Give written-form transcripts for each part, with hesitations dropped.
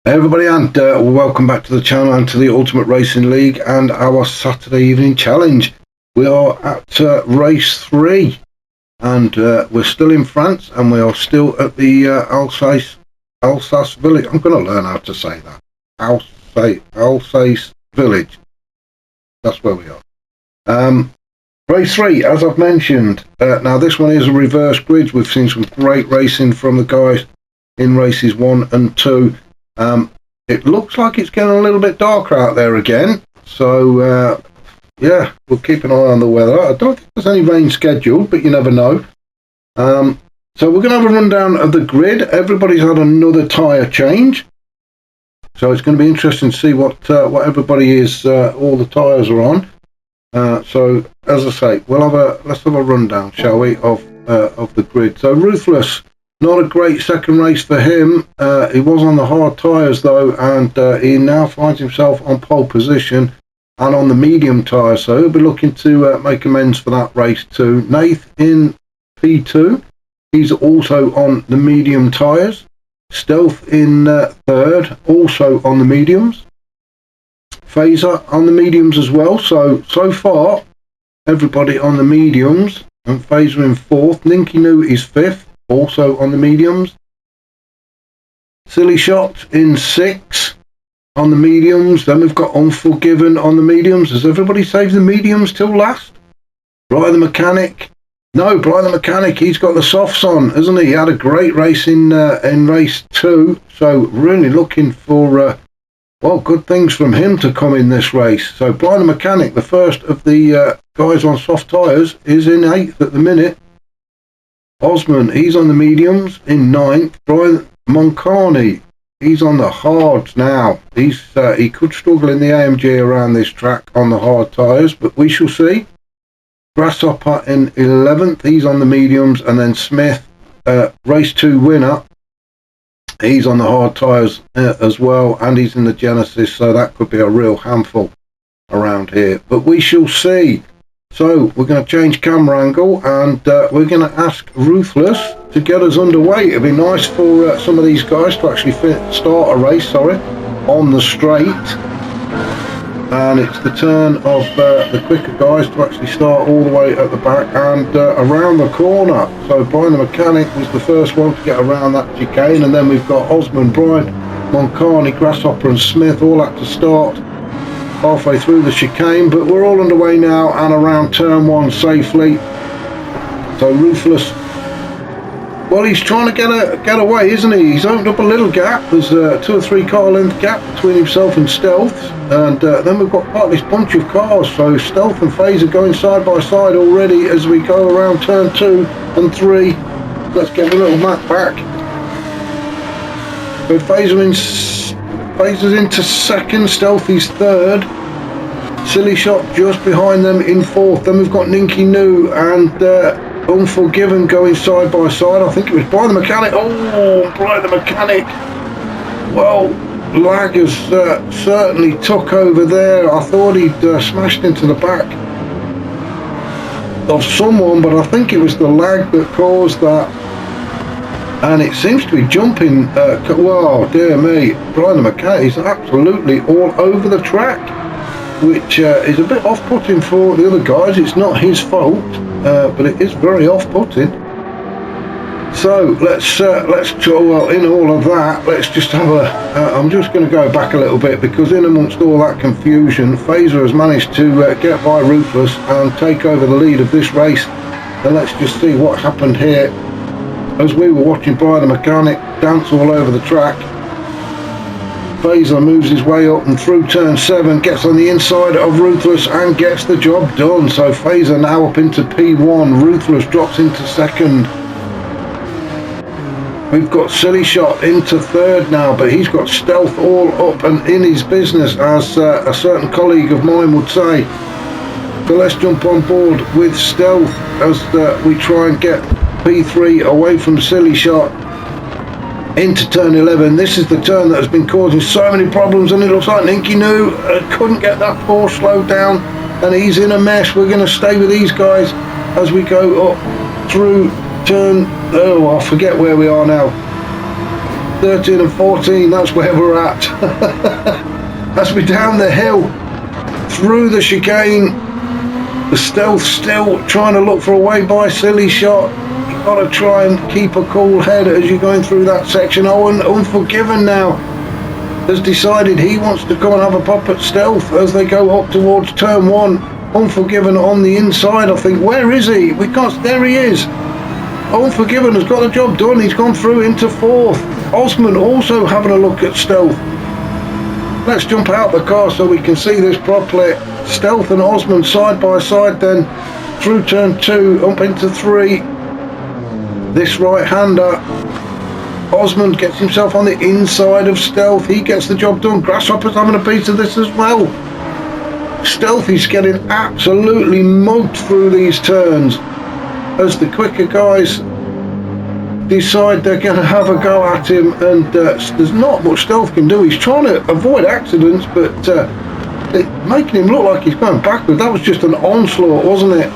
Hey everybody, and welcome back to the channel and to the Ultimate Racing League and our Saturday evening challenge. We are at race 3 and we're still in France and we are still at the Alsace village. I'm going to learn how to say that. Alsace village. That's where we are. Race 3, as I've mentioned. Now this one is a reverse grid. We've seen some great racing from the guys in races 1 and 2. It looks like it's getting a little bit darker out there again, so yeah, we'll keep an eye on the weather. I don't think there's any rain scheduled, but you never know. So we're going to have a rundown of the grid. Everybody's had another tyre change, so it's going to be interesting to see what everybody is, all the tyres are on. So as I say, let's have a rundown, shall we, of the grid. So Ruthless. Not a great second race for him. He was on the hard tyres though, and he now finds himself on pole position and on the medium tyres, so he'll be looking to make amends for that race too. Nath in P2, he's also on the medium tyres. Stealth in third, also on the mediums. Phaser on the mediums as well, so far everybody on the mediums, and Phaser in fourth. Ninky Noo is fifth, also on the mediums. Silly Shot in 6 on the mediums. Then we've got Unforgiven on the mediums. Has everybody saved the mediums till last? Brian the Mechanic. No, Brian the Mechanic, he's got the softs on, hasn't he? He had a great race in race 2. So really looking for, well, good things from him to come in this race. So Brian the Mechanic, the first of the guys on soft tyres, is in 8th at the minute. Osman, he's on the mediums in 9th. Brian Moncani, he's on the hards now. He could struggle in the AMG around this track on the hard tyres, but we shall see. Grasshopper in 11th, he's on the mediums. And then Smith, race 2 winner, he's on the hard tyres as well, and he's in the Genesis, so that could be a real handful around here. But we shall see. So we're going to change camera angle and we're going to ask Ruthless to get us underway. It'd be nice for some of these guys to actually start a race, on the straight. And it's the turn of the quicker guys to actually start all the way at the back and around the corner. So Brian the Mechanic was the first one to get around that chicane, and then we've got Osman, Brian, Moncani, Grasshopper and Smith all had to start halfway through the chicane, but we're all underway now and around turn 1 safely. So Ruthless, well, he's trying to get away, isn't he? He's opened up a little gap. There's a 2 or 3 car length gap between himself and Stealth, and then we've got quite this bunch of cars. So Stealth and Phaser going side by side already as we go around turn 2 and 3. Let's get the little map back. So Phaser's into second, Stealthy's third, Silly Shot just behind them in fourth. Then we've got Ninky Noo and Unforgiven going side by side. I think it was Brian the Mechanic. Oh, Brian the Mechanic. Well, lag has certainly took over there. I thought he'd smashed into the back of someone, but I think it was the lag that caused that. And it seems to be jumping, well, dear me, Brian the Mechanic is absolutely all over the track, which is a bit off-putting for the other guys. It's not his fault, but it is very off-putting. So let's well, in all of that, let's just have I'm just going to go back a little bit, because in amongst all that confusion, Phaser has managed to get by Ruthless and take over the lead of this race. And let's just see what happened here as we were watching Brian the Mechanic dance all over the track. Phaser moves his way up and through turn 7, gets on the inside of Ruthless and gets the job done. So Phaser now up into P1, Ruthless drops into second. We've got Silly Shot into third now, but he's got Stealth all up and in his business, as a certain colleague of mine would say. So let's jump on board with Stealth as we try and get P3 away from Silly Shot into turn 11. This is the turn that has been causing so many problems, and it looks like Ninky Noo couldn't get that force slowed down, and he's in a mess. We're going to stay with these guys as we go up through turn, oh, I forget where we are now. 13 and 14, that's where we're at. As we down the hill, through the chicane, the Stealth still trying to look for a way by. Silly Shot. You've got to try and keep a cool head as you're going through that section. Oh, and Unforgiven now has decided he wants to come and have a pop at Stealth as they go up towards turn 1. Unforgiven on the inside, I think. Where is he? We can't. There he is. Unforgiven has got the job done. He's gone through into 4th. Osman also having a look at Stealth. Let's jump out the car so we can see this properly. Stealth and Osman side by side, then through turn 2 up into 3. This right-hander, Osman gets himself on the inside of Stealth. He gets the job done. Grasshopper's having a piece of this as well. Stealth is getting absolutely mugged through these turns as the quicker guys decide they're going to have a go at him, and there's not much Stealth can do. He's trying to avoid accidents, but making him look like he's going backward. That was just an onslaught, wasn't it?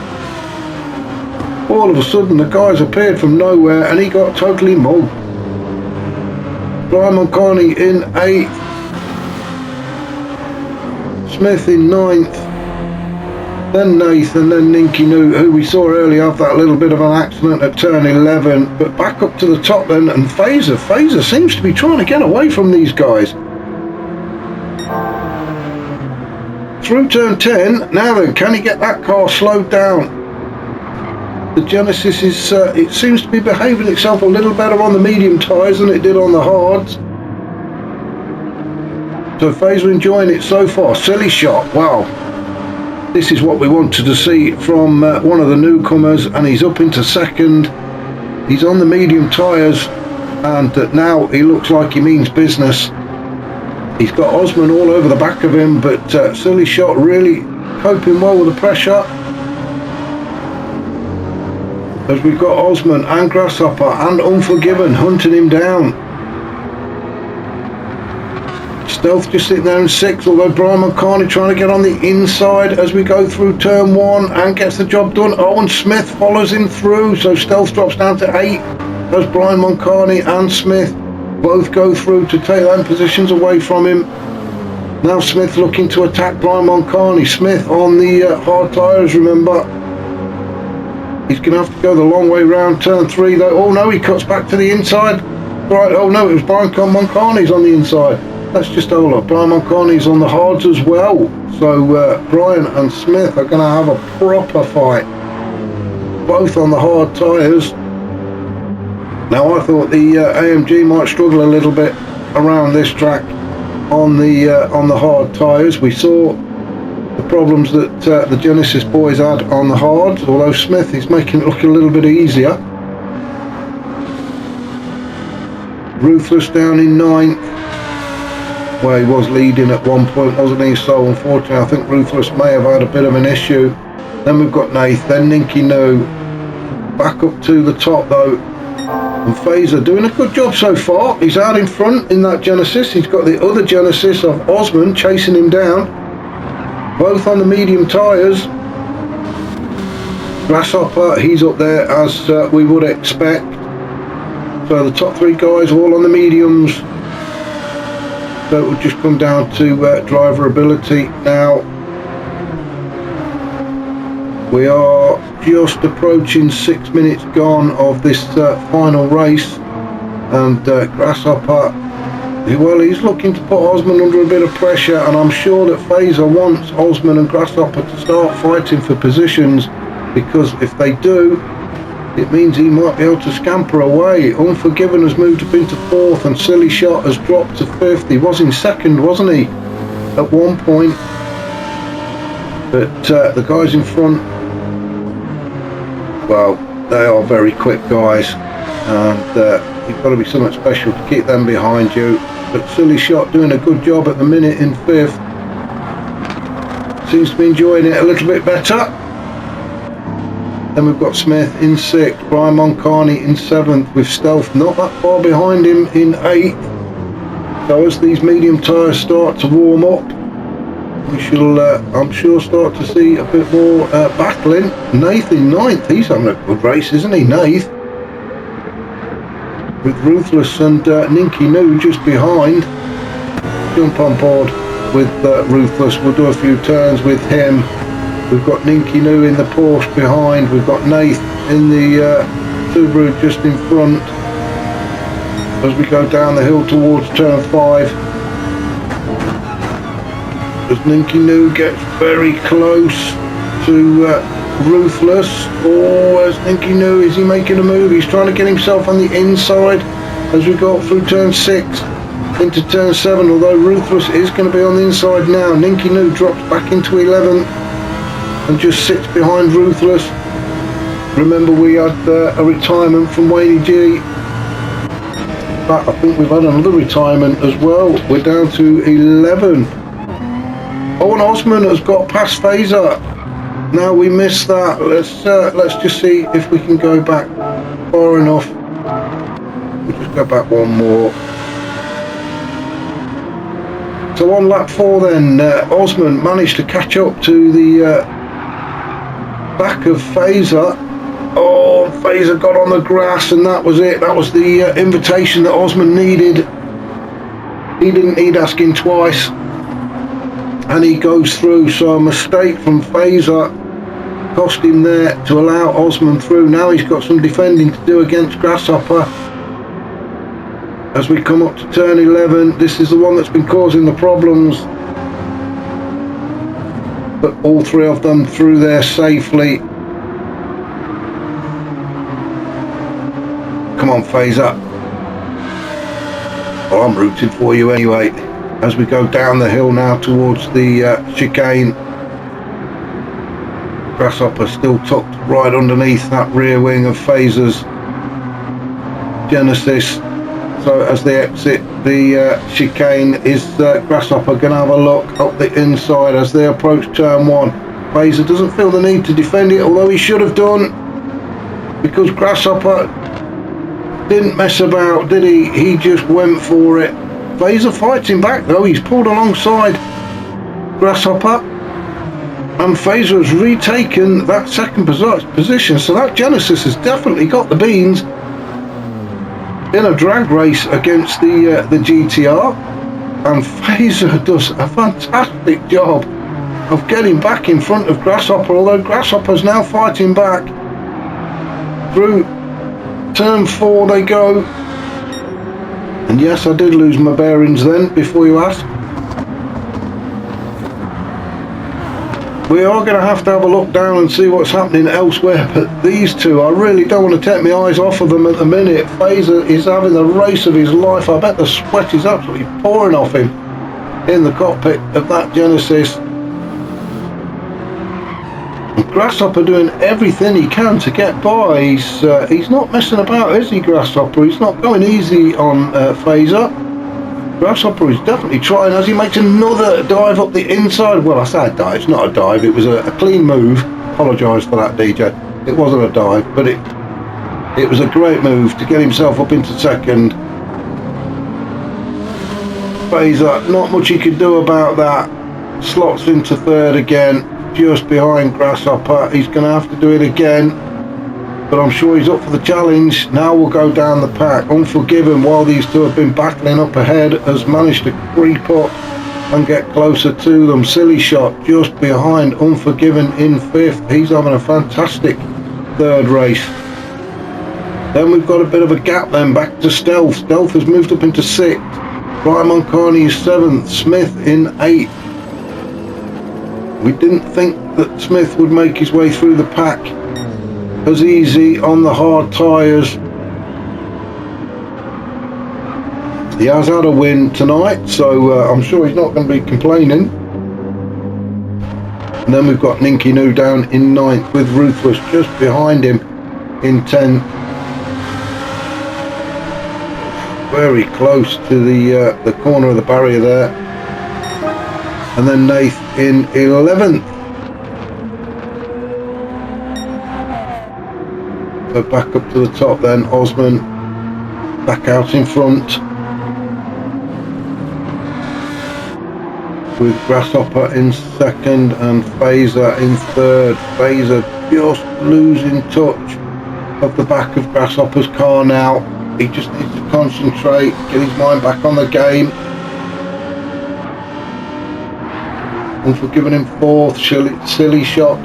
All of a sudden the guys appeared from nowhere and he got totally mugged. Brian Mulcahy in 8th, Smith in 9th, then Nathan, then Ninky Noo, who we saw earlier have that little bit of an accident at turn 11, but back up to the top then, and Phaser seems to be trying to get away from these guys. Through turn 10, now then, can he get that car slowed down? The Genesis is, it seems to be behaving itself a little better on the medium tyres than it did on the hards. So Phaser enjoying it so far. Silly Shot, wow. This is what we wanted to see from one of the newcomers, and he's up into 2nd. He's on the medium tyres, and now he looks like he means business. He's got Osman all over the back of him, but Silly Shot really coping well with the pressure. As we've got Osman and Grasshopper and Unforgiven hunting him down. Stealth just sitting there in 6th, although Brian Mulcahy trying to get on the inside as we go through turn 1 and gets the job done. Owen Smith follows him through, so Stealth drops down to 8 as Brian Mulcahy and Smith both go through to take them positions away from him. Now Smith looking to attack Brian Mulcahy. Smith on the hard tyres, remember. He's going to have to go the long way round turn 3 though. Oh no, he cuts back to the inside. Right, oh no, it was Brian Mulcahy's on the inside. Let's just hold up. Brian Mulcahy's on the hards as well. So Brian and Smith are going to have a proper fight. Both on the hard tyres. Now I thought the AMG might struggle a little bit around this track on the hard tyres. We saw the problems that the Genesis boys had on the hards, although Smith is making it look a little bit easier. Ruthless down in 9th, where he was leading at one point, wasn't he? So unfortunately I think Ruthless may have had a bit of an issue. Then we've got Nath, then Ninky Noo, back up to the top though, and Phaser doing a good job so far. He's out in front in that Genesis. He's got the other Genesis of Osman chasing him down, both on the medium tyres. Grasshopper, he's up there as we would expect. So the top 3 guys all on the mediums. So it would just come down to driver ability now. We are just approaching 6 minutes gone of this final race, and Grasshopper, well, he's looking to put Osman under a bit of pressure, and I'm sure that Phaser wants Osman and Grasshopper to start fighting for positions, because if they do, it means he might be able to scamper away. Unforgiven has moved up into 4th, and Silly Shot has dropped to 5th. He was in 2nd, wasn't he, at one point? But the guys in front, well, they are very quick guys, and you've got to be something special to keep them behind you. But Silly Shot doing a good job at the minute in 5th. Seems to be enjoying it a little bit better. Then we've got Smith in 6th, Brian Mulcahy in 7th, with Stealth not that far behind him in 8th. So as these medium tyres start to warm up, we shall, I'm sure, start to see a bit more battling. Nath in 9th, he's having a good race, isn't he, Nath? with Ruthless and Ninky Noo just behind. Jump on board with Ruthless. We'll do a few turns with him. We've got Ninky Noo in the Porsche behind. We've got Nath in the Subaru just in front as we go down the hill towards turn 5. As Ninky Noo gets very close to Ruthless. Oh, as Ninky Noo, is he making a move? He's trying to get himself on the inside as we go up through turn 6 into turn 7, although Ruthless is going to be on the inside now. Ninky Noo drops back into 11th and just sits behind Ruthless. Remember, we had a retirement from Wayne G. But I think we've had another retirement as well. We're down to 11. Oh, and Osman has got past Phaser. Now we missed that. Let's just see if we can go back far enough. We'll just go back one more. So on lap 4 then, Osman managed to catch up to the back of Phaser. Oh, Phaser got on the grass and that was it. That was the invitation that Osman needed. He didn't need asking twice. And he goes through. So a mistake from Phaser cost him there to allow Osman through. Now he's got some defending to do against Grasshopper. As we come up to turn 11, this is the one that's been causing the problems. But all 3 of them through there safely. Come on, Phaser. Well, I'm rooting for you anyway. As we go down the hill now towards the chicane. Grasshopper still tucked right underneath that rear wing of Phaser's Genesis. So as they exit the chicane, is Grasshopper going to have a look up the inside as they approach turn 1. Phaser doesn't feel the need to defend it, although he should have done, because Grasshopper didn't mess about, did he? He just went for it. Phaser fights him back though. He's pulled alongside Grasshopper and Phaser has retaken that second position. So that Genesis has definitely got the beans in a drag race against the GTR, and Phaser does a fantastic job of getting back in front of Grasshopper, although Grasshopper's now fighting back. Through turn 4 they go, and yes, I did lose my bearings then, before you ask. We are going to have a look down and see what's happening elsewhere, but these two, I really don't want to take my eyes off of them at the minute. Phaser is having the race of his life. I bet the sweat is absolutely pouring off him in the cockpit of that Genesis. And Grasshopper doing everything he can to get by. He's not messing about, is he, Grasshopper? He's not going easy on Phaser. Grasshopper is definitely trying as he makes another dive up the inside. Well, I say a dive, it's not a dive, it was a clean move. Apologise for that, DJ. It wasn't a dive, but it was a great move to get himself up into second. Phaser, not much he could do about that. Slots into third again, just behind Grasshopper. He's going to have to do it again, but I'm sure he's up for the challenge. Now we'll go down the pack. Unforgiven, while these two have been battling up ahead, has managed to creep up and get closer to them. Silly Shot just behind Unforgiven in 5th. He's having a fantastic third race. Then we've got a bit of a gap then back to Stealth. Stealth has moved up into 6th. Raimon Carney is 7th. Smith in 8th. We didn't think that Smith would make his way through the pack as easy on the hard tyres. He has had a win tonight, so I'm sure he's not going to be complaining. And then we've got Ninky Noo down in 9th with Ruthless just behind him in 10th. Very close to the corner of the barrier there. And then Nath in 11th. So back up to the top then, Osman back out in front with Grasshopper in 2nd and Phaser in 3rd. Phaser just losing touch of the back of Grasshopper's car now. He just needs to concentrate, get his mind back on the game. Unforgiven in fourth, silly shot.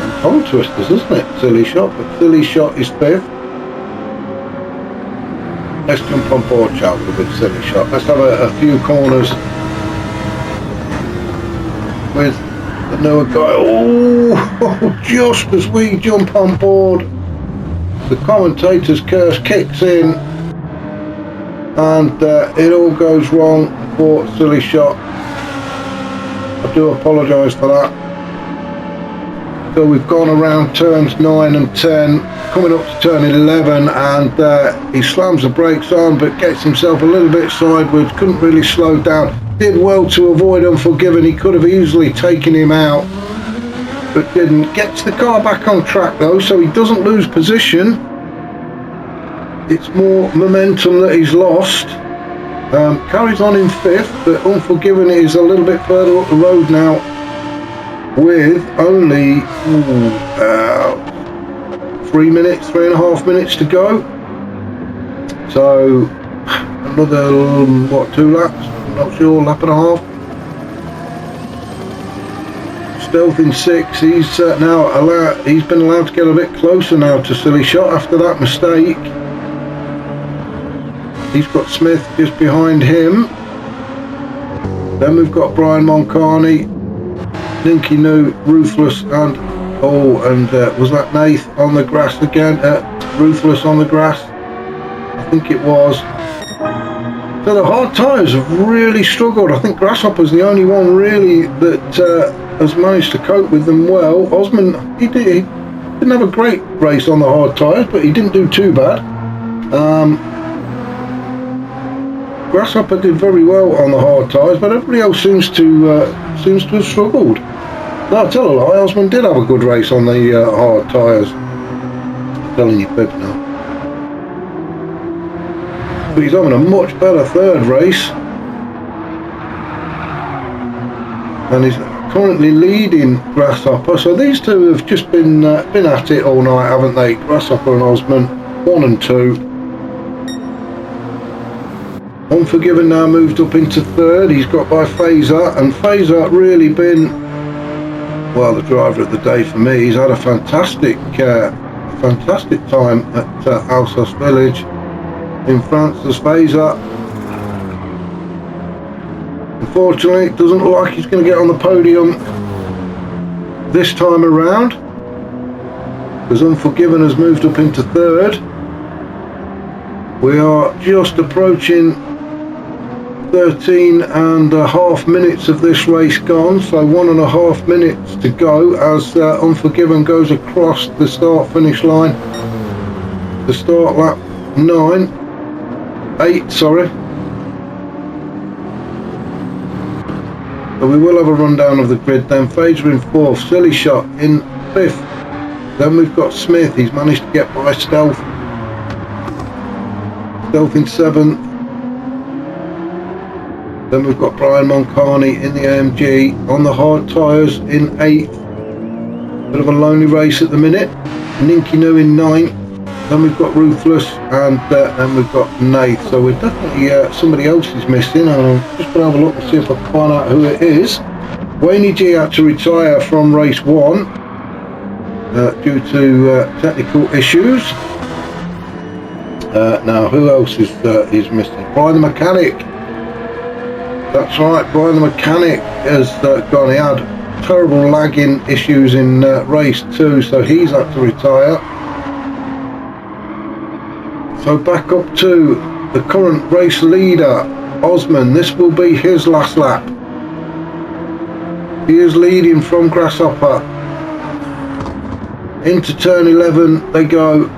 And tongue twisters, isn't it? Silly shot, but silly shot is fifth. Let's jump on board, shall we, with silly shot. Let's have a few corners with the newer guy. Oh, just as we jump on board, the commentator's curse kicks in, and it all goes wrong for silly shot. I do apologise for that. So we've gone around turns 9 and 10, coming up to turn 11, and he slams the brakes on but gets himself a little bit sideways, couldn't really slow down. Did well to avoid Unforgiven. He could have easily taken him out but didn't. Gets the car back on track though, so he doesn't lose position. It's more momentum that he's lost. Carries on in fifth, but Unforgiven is a little bit further up the road now with only 3.5 minutes to go. So another, what, 2 laps? I'm not sure, lap and a half. Stealth in 6. He's now he's been allowed to get a bit closer now to silly shot after that mistake. He's got Smith just behind him. Then we've got Brian Moncani, Ninky New, Ruthless, and was that Nath on the grass again? Ruthless on the grass, I think it was. So the hard tyres have really struggled. I think Grasshopper's the only one really that has managed to cope with them well. Osman, he didn't have a great race on the hard tyres, but he didn't do too bad. Grasshopper did very well on the hard tyres, but everybody else seems to have struggled. No, I tell a lie, Osman did have a good race on the hard tyres. I'm telling you fib now. But he's having a much better third race. And he's currently leading Grasshopper. So these two have just been at it all night, haven't they? Grasshopper and Osman, 1 and 2. Unforgiven now moved up into third. He's got by Fazer, and Fazer really been, well, the driver of the day for me. He's had a fantastic time at Alsace Village in France. As Fazer, unfortunately, it doesn't look like he's going to get on the podium this time around, because Unforgiven has moved up into third. We are just approaching 13.5 minutes of this race gone, so 1.5 minutes to go as Unforgiven goes across the start finish line. The start lap 8, sorry. So we will have a rundown of the grid then. Fazer in 4th, Silly Shot in 5th. Then we've got Smith, he's managed to get by Stealth. Stealth in 7th. Then we've got Brian Moncani in the AMG on the hard tyres in 8th. Bit of a lonely race at the minute. Ninky New in 9th. Then we've got Ruthless, and then we've got Nath. So we're definitely somebody else is missing, and I'm just going to have a look and see if I can find out who it is. Wayne G had to retire from race 1 due to technical issues. Now who else is missing? Brian the Mechanic. That's right, Brian the Mechanic has gone. He had terrible lagging issues in race 2, so he's had to retire. So back up to the current race leader, Osman. This will be his last lap. He is leading from Grasshopper. Into turn 11 they go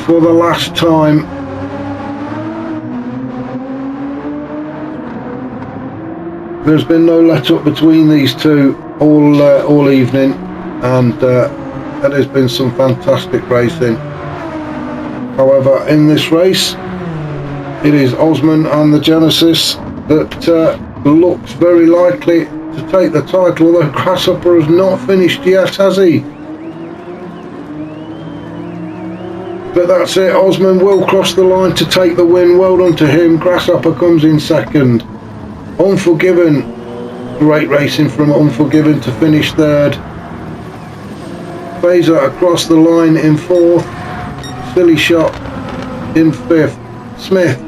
for the last time. There's been no let up between these two all evening, and there has been some fantastic racing. However, in this race, it is Osman and the Genesis that looks very likely to take the title, although Grasshopper has not finished yet, has he? But that's it. Osman will cross the line to take the win. Well done to him. Grasshopper comes in second. Unforgiven, great racing from Unforgiven to finish third. Fazer across the line in fourth. Silly Shot in fifth. Smith,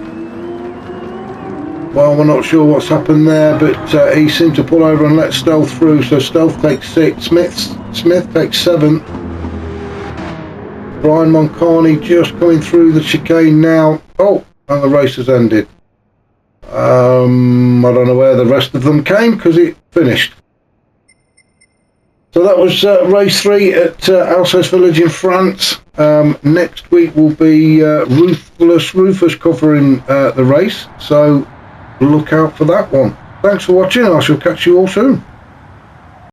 well, we're not sure what's happened there, but he seemed to pull over and let Stealth through, so Stealth takes sixth. Smith takes seventh. Brian Moncani just coming through the chicane now. Oh, and the race has ended. I don't know where the rest of them came because it finished. So that was race 3 at Alsace Village in France. Next week will be Ruthless Rufus covering the race, so look out for that one. Thanks for watching. I shall catch you all soon.